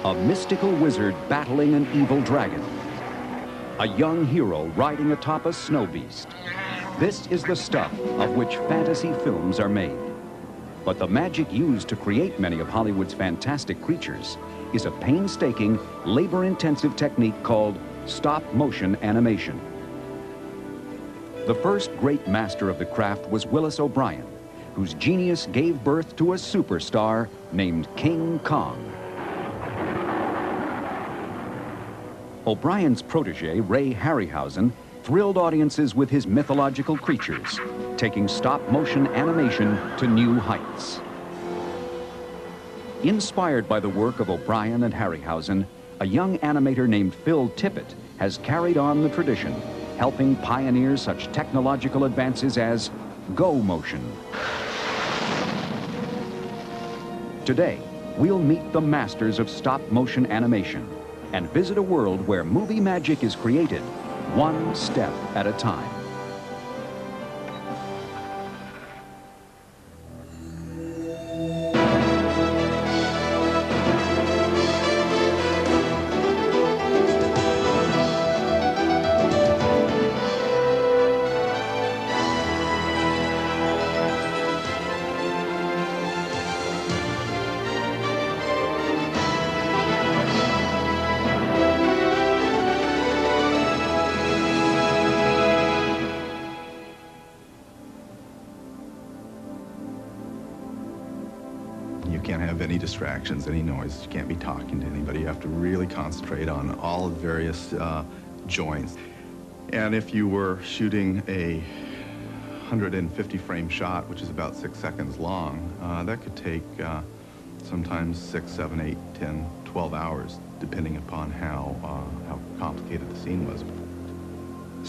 A mystical wizard battling an evil dragon. A young hero riding atop a snow beast. This is the stuff of which fantasy films are made. But the magic used to create many of Hollywood's fantastic creatures is a painstaking, labor-intensive technique called stop-motion animation. The first great master of the craft was Willis O'Brien, whose genius gave birth to a superstar named King Kong. O'Brien's protege, Ray Harryhausen, thrilled audiences with his mythological creatures, taking stop-motion animation to new heights. Inspired by the work of O'Brien and Harryhausen, a young animator named Phil Tippett has carried on the tradition, helping pioneer such technological advances as Go Motion. Today, we'll meet the masters of stop-motion animation and visit a world where movie magic is created one step at a time. You can't have any distractions, any noise. You can't be talking to anybody. You have to really concentrate on all the various joints. And if you were shooting a 150 frame shot, which is about 6 seconds long, that could take sometimes 6, 7, 8, 10, 12 hours, depending upon how complicated the scene was.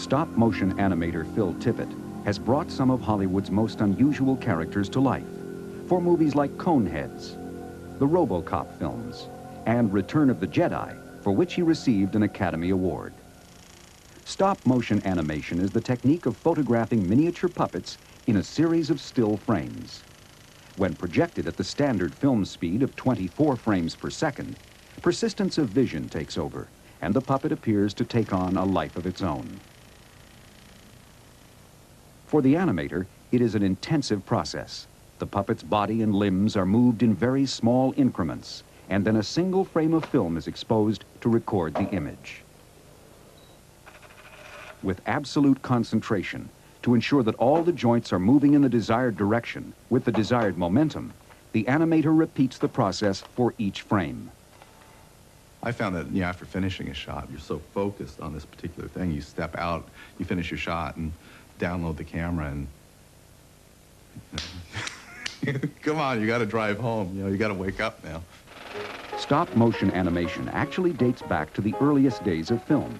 Stop-motion animator Phil Tippett has brought some of Hollywood's most unusual characters to life for movies like Coneheads, the RoboCop films, and Return of the Jedi, for which he received an Academy Award. Stop-motion animation is the technique of photographing miniature puppets in a series of still frames. When projected at the standard film speed of 24 frames per second, persistence of vision takes over, and the puppet appears to take on a life of its own. For the animator, it is an intensive process. The puppet's body and limbs are moved in very small increments, and then a single frame of film is exposed to record the image. With absolute concentration, to ensure that all the joints are moving in the desired direction with the desired momentum, the animator repeats the process for each frame. I found that after finishing a shot, you're so focused on this particular thing, you step out, you finish your shot, and download the camera, and come on, you got to drive home. You got to wake up now. Stop-motion animation actually dates back to the earliest days of film.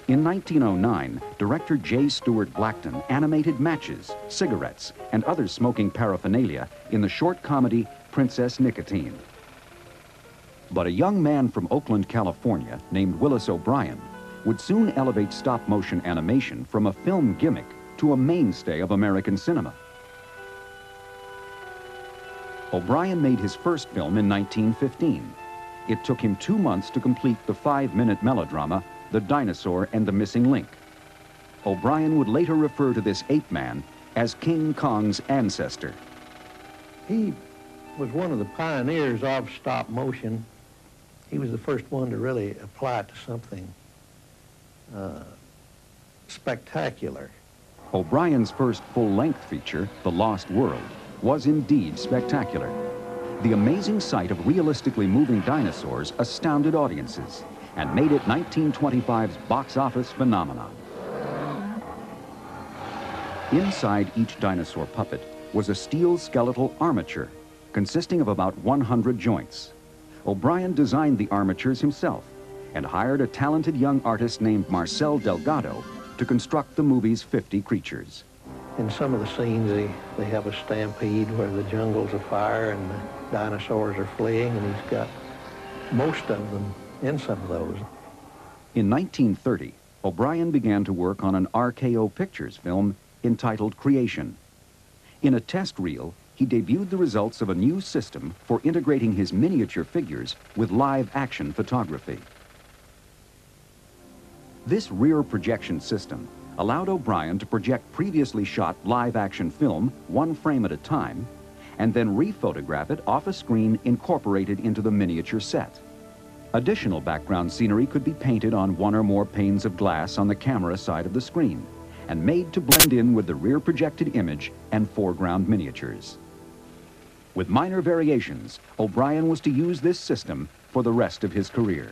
In 1909, director J. Stuart Blackton animated matches, cigarettes, and other smoking paraphernalia in the short comedy Princess Nicotine. But a young man from Oakland, California, named Willis O'Brien, would soon elevate stop-motion animation from a film gimmick to a mainstay of American cinema. O'Brien made his first film in 1915. It took him 2 months to complete the 5-minute melodrama, The Dinosaur and the Missing Link. O'Brien would later refer to this ape man as King Kong's ancestor. He was one of the pioneers of stop motion. He was the first one to really apply it to something spectacular. O'Brien's first full-length feature, The Lost World, was indeed spectacular. The amazing sight of realistically moving dinosaurs astounded audiences and made it 1925's box office phenomenon. Inside each dinosaur puppet was a steel skeletal armature consisting of about 100 joints. O'Brien designed the armatures himself and hired a talented young artist named Marcel Delgado to construct the movie's 50 creatures. In some of the scenes, they have a stampede where the jungle's afire and the dinosaurs are fleeing, and he's got most of them in some of those. In 1930, O'Brien began to work on an RKO Pictures film entitled Creation. In a test reel, he debuted the results of a new system for integrating his miniature figures with live-action photography. This rear projection system allowed O'Brien to project previously shot live-action film one frame at a time and then rephotograph it off a screen incorporated into the miniature set. Additional background scenery could be painted on one or more panes of glass on the camera side of the screen and made to blend in with the rear projected image and foreground miniatures. With minor variations, O'Brien was to use this system for the rest of his career.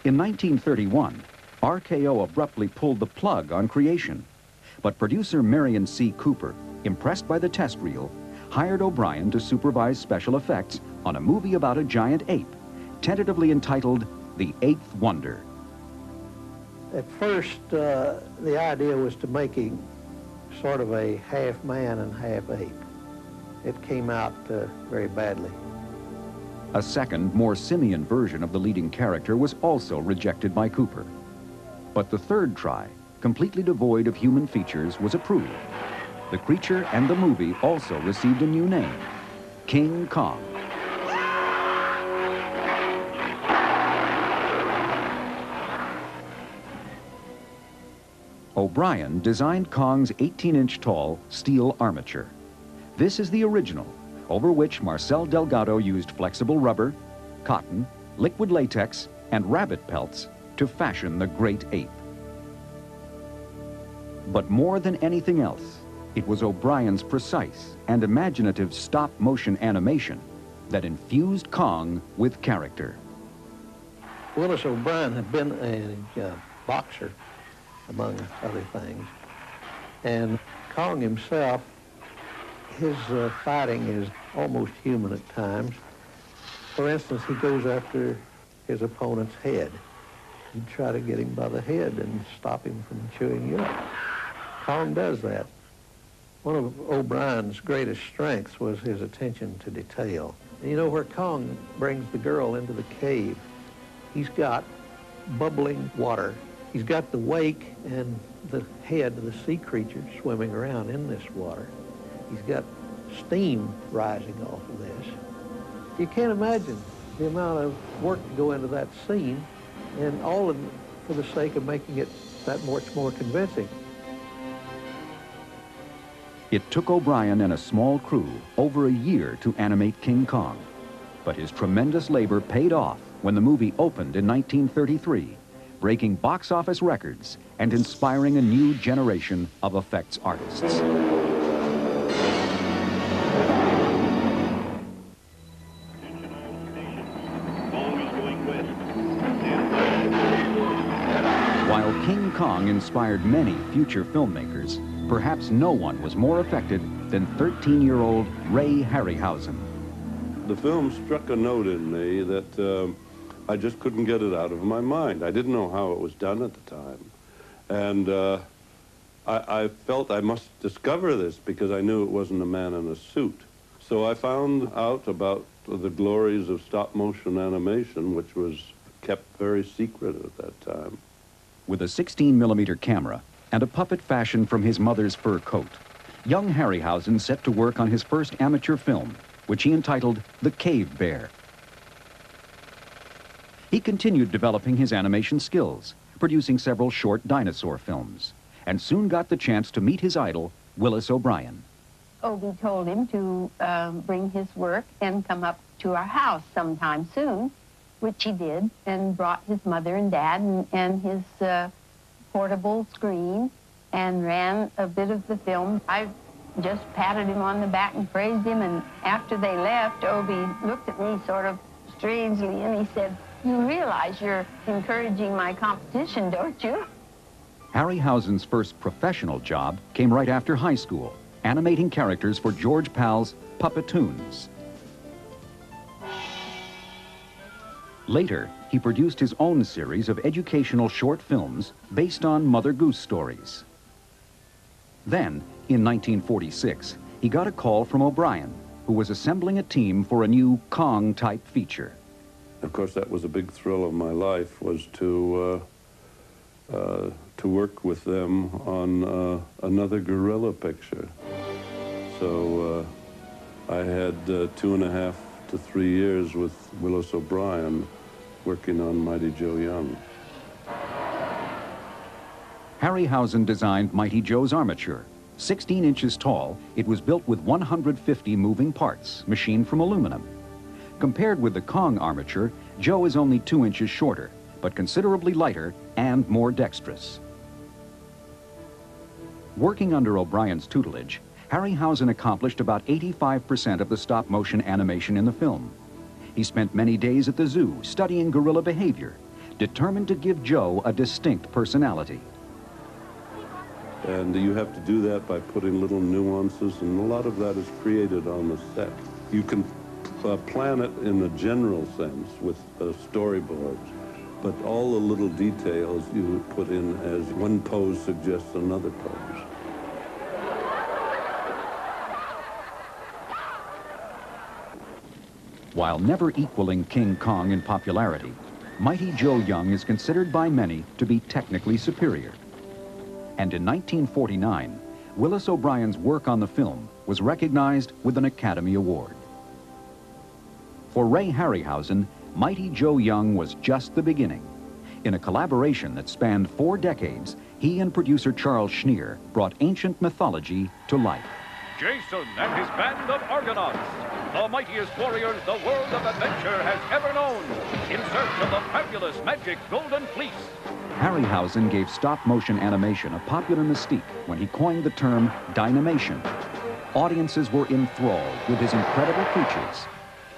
In 1931, RKO abruptly pulled the plug on creation, but producer Marion C. Cooper, impressed by the test reel, hired O'Brien to supervise special effects on a movie about a giant ape, tentatively entitled The Eighth Wonder. At first, the idea was to make him sort of a half man and half ape. It came out very badly. A second, more simian version of the leading character was also rejected by Cooper. But the third try, completely devoid of human features, was approved. The creature and the movie also received a new name, King Kong. O'Brien designed Kong's 18-inch tall steel armature. This is the original, over which Marcel Delgado used flexible rubber, cotton, liquid latex, and rabbit pelts to fashion the great ape. But more than anything else, it was O'Brien's precise and imaginative stop-motion animation that infused Kong with character. Willis O'Brien had been a boxer, among other things. And Kong himself, his fighting is almost human at times. For instance, he goes after his opponent's head. He'd try to get him by the head and stop him from chewing you up. Kong does that. One of O'Brien's greatest strengths was his attention to detail. And you know, where Kong brings the girl into the cave, he's got bubbling water. He's got the wake and the head of the sea creature swimming around in this water. He's got steam rising off of this. You can't imagine the amount of work to go into that scene, and all of it for the sake of making it that much more convincing. It took O'Brien and a small crew over a year to animate King Kong, but his tremendous labor paid off when the movie opened in 1933, breaking box office records and inspiring a new generation of effects artists. While King Kong inspired many future filmmakers, perhaps no one was more affected than 13-year-old Ray Harryhausen. The film struck a note in me that I just couldn't get it out of my mind. I didn't know how it was done at the time. And I felt I must discover this because I knew it wasn't a man in a suit. So I found out about the glories of stop-motion animation, which was kept very secret at that time. With a 16mm camera and a puppet fashioned from his mother's fur coat, young Harryhausen set to work on his first amateur film, which he entitled The Cave Bear. He continued developing his animation skills, producing several short dinosaur films, and soon got the chance to meet his idol, Willis O'Brien. Obie told him to bring his work and come up to our house sometime soon, which he did, and brought his mother and dad and his portable screen and ran a bit of the film. I just patted him on the back and praised him, and after they left, Obie looked at me sort of strangely, and he said, "You realize you're encouraging my competition, don't you?" Harryhausen's first professional job came right after high school, animating characters for George Pal's Puppetoons. Later, he produced his own series of educational short films based on Mother Goose stories. Then, in 1946, he got a call from O'Brien, who was assembling a team for a new Kong-type feature. Of course, that was a big thrill of my life, was to work with them on another gorilla picture. So I had 2.5 to 3 years with Willis O'Brien working on Mighty Joe Young. Harryhausen designed Mighty Joe's armature. 16 inches tall, it was built with 150 moving parts, machined from aluminum. Compared with the Kong armature, Joe is only 2 inches shorter, but considerably lighter and more dexterous. Working under O'Brien's tutelage, Harryhausen accomplished about 85% of the stop-motion animation in the film. He spent many days at the zoo studying gorilla behavior, determined to give Joe a distinct personality. And you have to do that by putting little nuances, and a lot of that is created on the set. You can plan it in a general sense with storyboards, but all the little details you put in as one pose suggests another pose. While never equaling King Kong in popularity, Mighty Joe Young is considered by many to be technically superior. And in 1949, Willis O'Brien's work on the film was recognized with an Academy Award. For Ray Harryhausen, Mighty Joe Young was just the beginning. In a collaboration that spanned 4 decades, he and producer Charles Schneer brought ancient mythology to life. Jason and his band of Argonauts, the mightiest warriors the world of adventure has ever known, in search of the fabulous magic Golden Fleece. Harryhausen gave stop-motion animation a popular mystique when he coined the term dynamation. Audiences were enthralled with his incredible creatures,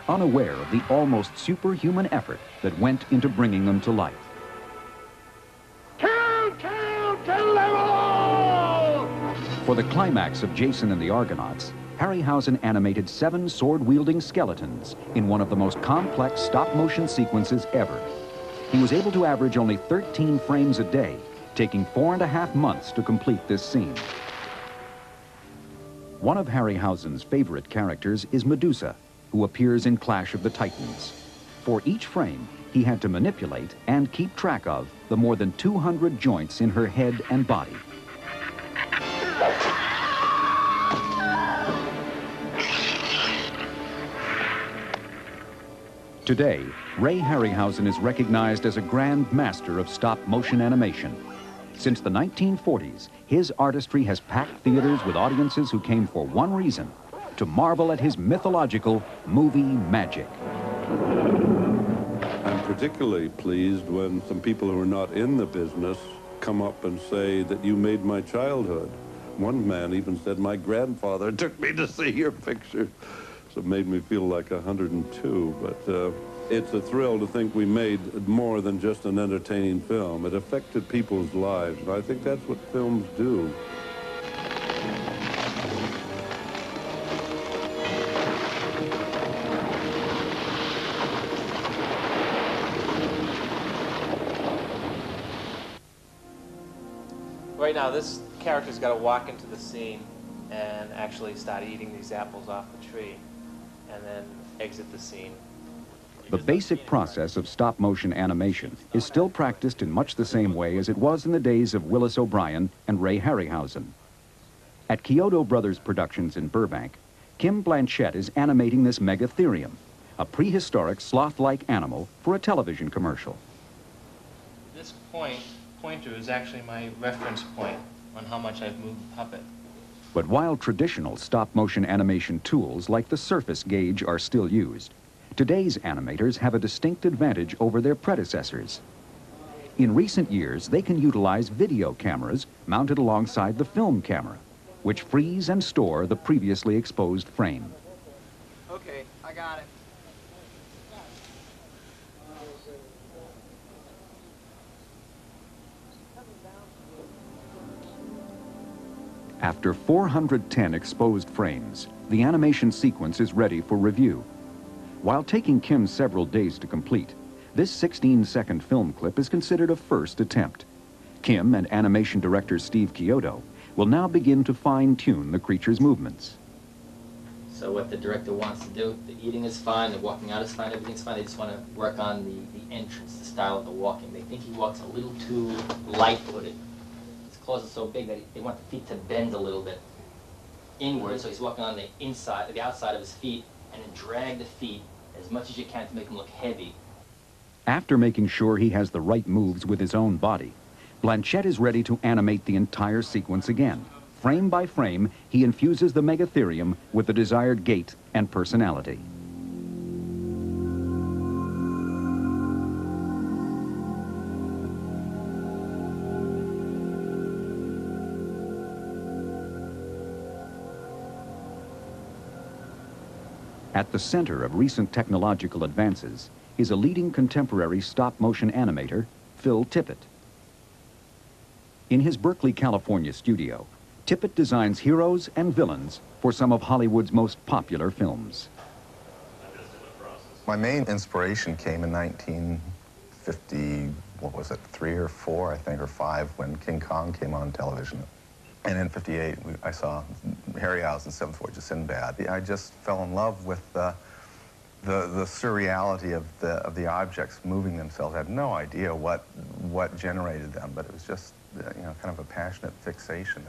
unaware of the almost superhuman effort that went into bringing them to life. For the climax of Jason and the Argonauts, Harryhausen animated 7 sword-wielding skeletons in one of the most complex stop-motion sequences ever. He was able to average only 13 frames a day, taking 4.5 months to complete this scene. One of Harryhausen's favorite characters is Medusa, who appears in Clash of the Titans. For each frame, he had to manipulate and keep track of the more than 200 joints in her head and body. Today, Ray Harryhausen is recognized as a grand master of stop-motion animation. Since the 1940s, his artistry has packed theaters with audiences who came for one reason: to marvel at his mythological movie magic. I'm particularly pleased when some people who are not in the business come up and say that you made my childhood. One man even said, my grandfather took me to see your picture. So it made me feel like 102, but it's a thrill to think we made more than just an entertaining film. It affected people's lives, and I think that's what films do. Right now, this character's got to walk into the scene and actually start eating these apples off the tree, and then exit the scene. The basic process of stop-motion animation is still practiced in much the same way as it was in the days of Willis O'Brien and Ray Harryhausen. At Kyoto Brothers Productions in Burbank, Kim Blanchett is animating this Megatherium, a prehistoric sloth-like animal for a television commercial. This pointer is actually my reference point on how much I've moved the puppet. But while traditional stop-motion animation tools like the surface gauge are still used, today's animators have a distinct advantage over their predecessors. In recent years, they can utilize video cameras mounted alongside the film camera, which freeze and store the previously exposed frame. Okay, I got it. After 410 exposed frames, the animation sequence is ready for review. While taking Kim several days to complete, this 16-second film clip is considered a first attempt. Kim and animation director Steve Kyoto will now begin to fine-tune the creature's movements. So what the director wants to do, the eating is fine, the walking out is fine, everything's fine. They just want to work on the entrance, the style of the walking. They think he walks a little too light-footed. His claws are so big that they want the feet to bend a little bit. inward, so he's walking on the inside, the outside of his feet, and then drag the feet as much as you can to make them look heavy. After making sure he has the right moves with his own body, Blanchett is ready to animate the entire sequence again. Frame by frame, he infuses the Megatherium with the desired gait and personality. At the center of recent technological advances is a leading contemporary stop-motion animator, Phil Tippett. In his Berkeley, California studio, Tippett designs heroes and villains for some of Hollywood's most popular films. My main inspiration came in 1950, what was it, 3 or 4, I think, or 5, when King Kong came on television. And in 58, I saw Harryhausen's Seventh Voyage of Sinbad. I just fell in love with the surreality of the objects moving themselves. I had no idea what generated them, but it was just, you know, kind of a passionate fixation.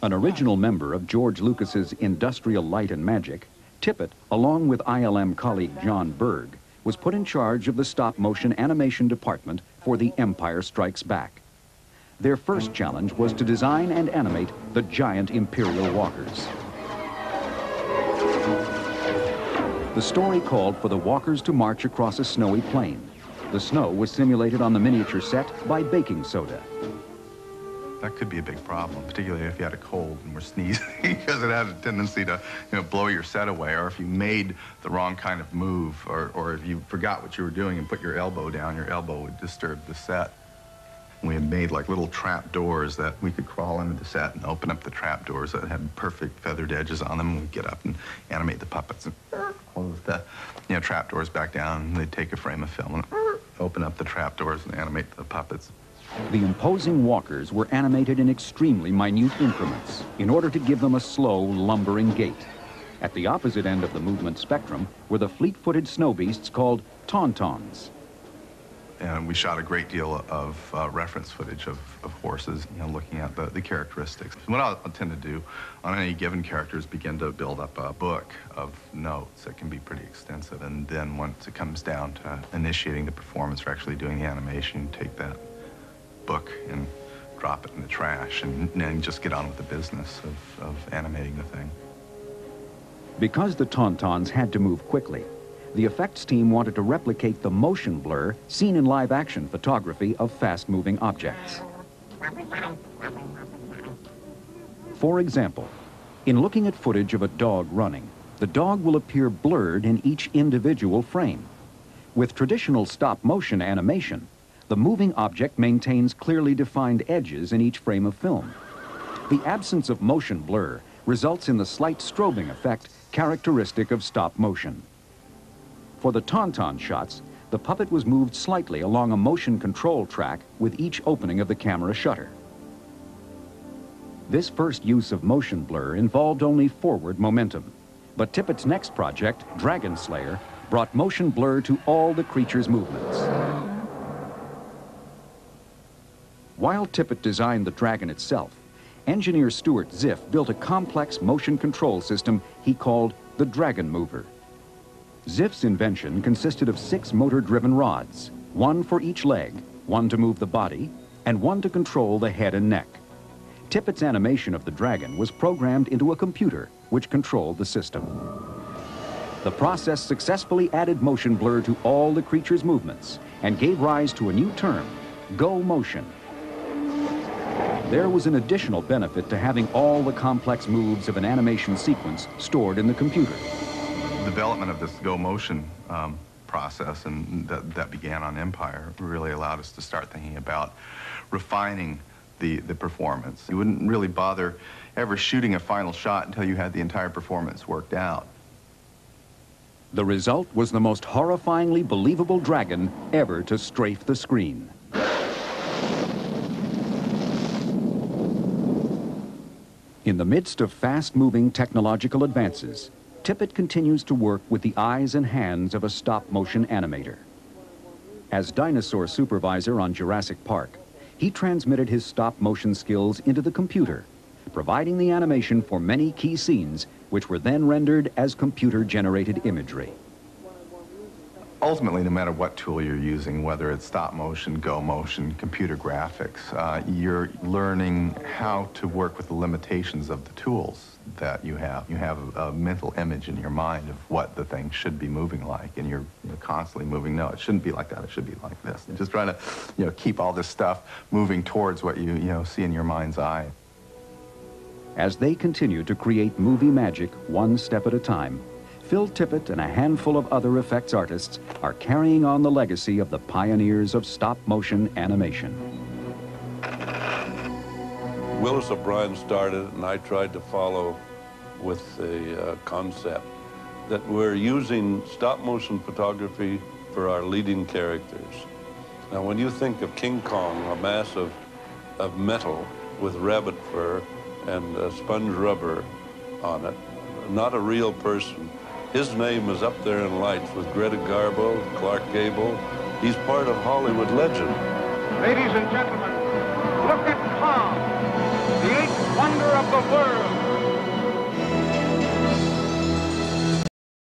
An original member of George Lucas's Industrial Light and Magic, Tippett, along with ILM colleague John Berg, was put in charge of the stop-motion animation department for The Empire Strikes Back. Their first challenge was to design and animate the giant Imperial walkers. The story called for the walkers to march across a snowy plain. The snow was simulated on the miniature set by baking soda. That could be a big problem, particularly if you had a cold and were sneezing, because it had a tendency to, you know, blow your set away, or if you made the wrong kind of move, or if you forgot what you were doing and put your elbow down, your elbow would disturb the set. We had made like little trap doors that we could crawl into the set and open up the trap doors that had perfect feathered edges on them. We'd get up and animate the puppets and close the, you know, trap doors back down. And they'd take a frame of film and open up the trap doors and animate the puppets. The imposing walkers were animated in extremely minute increments in order to give them a slow, lumbering gait. At the opposite end of the movement spectrum were the fleet-footed snow beasts called tauntauns. And we shot a great deal of reference footage of horses, you know, looking at the characteristics. What I'll tend to do on any given character is begin to build up a book of notes that can be pretty extensive. And then once it comes down to initiating the performance or actually doing the animation, take that book and drop it in the trash and then just get on with the business of animating the thing. Because the tauntauns had to move quickly, the effects team wanted to replicate the motion blur seen in live-action photography of fast-moving objects. For example, in looking at footage of a dog running, the dog will appear blurred in each individual frame. With traditional stop-motion animation, the moving object maintains clearly defined edges in each frame of film. The absence of motion blur results in the slight strobing effect characteristic of stop motion. For the tauntaun shots, the puppet was moved slightly along a motion control track with each opening of the camera shutter. This first use of motion blur involved only forward momentum, but Tippett's next project, Dragon Slayer, brought motion blur to all the creature's movements. While Tippett designed the dragon itself, engineer Stuart Ziff built a complex motion control system he called the Dragon Mover. Ziff's invention consisted of 6 motor-driven rods, 1 for each leg, 1 to move the body, and 1 to control the head and neck. Tippett's animation of the dragon was programmed into a computer which controlled the system. The process successfully added motion blur to all the creature's movements and gave rise to a new term, go motion. There was an additional benefit to having all the complex moves of an animation sequence stored in the computer. The development of this go motion process, and that began on Empire, really allowed us to start thinking about refining the performance. You wouldn't really bother ever shooting a final shot until you had the entire performance worked out. The result was the most horrifyingly believable dragon ever to strafe the screen. In the midst of fast-moving technological advances, Tippett continues to work with the eyes and hands of a stop-motion animator. As dinosaur supervisor on Jurassic Park, he transmitted his stop-motion skills into the computer, providing the animation for many key scenes, which were then rendered as computer-generated imagery. Ultimately, no matter what tool you're using, whether it's stop motion, go motion, computer graphics, you're learning how to work with the limitations of the tools that you have. You have a mental image in your mind of what the thing should be moving like, and you're constantly moving. No, it shouldn't be like that. It should be like this. And just trying to, keep all this stuff moving towards what you see in your mind's eye. As they continue to create movie magic one step at a time, Phil Tippett and a handful of other effects artists are carrying on the legacy of the pioneers of stop-motion animation. Willis O'Brien started it, and I tried to follow with the concept that we're using stop-motion photography for our leading characters. Now, when you think of King Kong, a mass of metal with rabbit fur and sponge rubber on it, not a real person, his name is up there in lights with Greta Garbo, Clark Gable. He's part of Hollywood legend. Ladies and gentlemen, look at Kong, the eighth wonder of the world.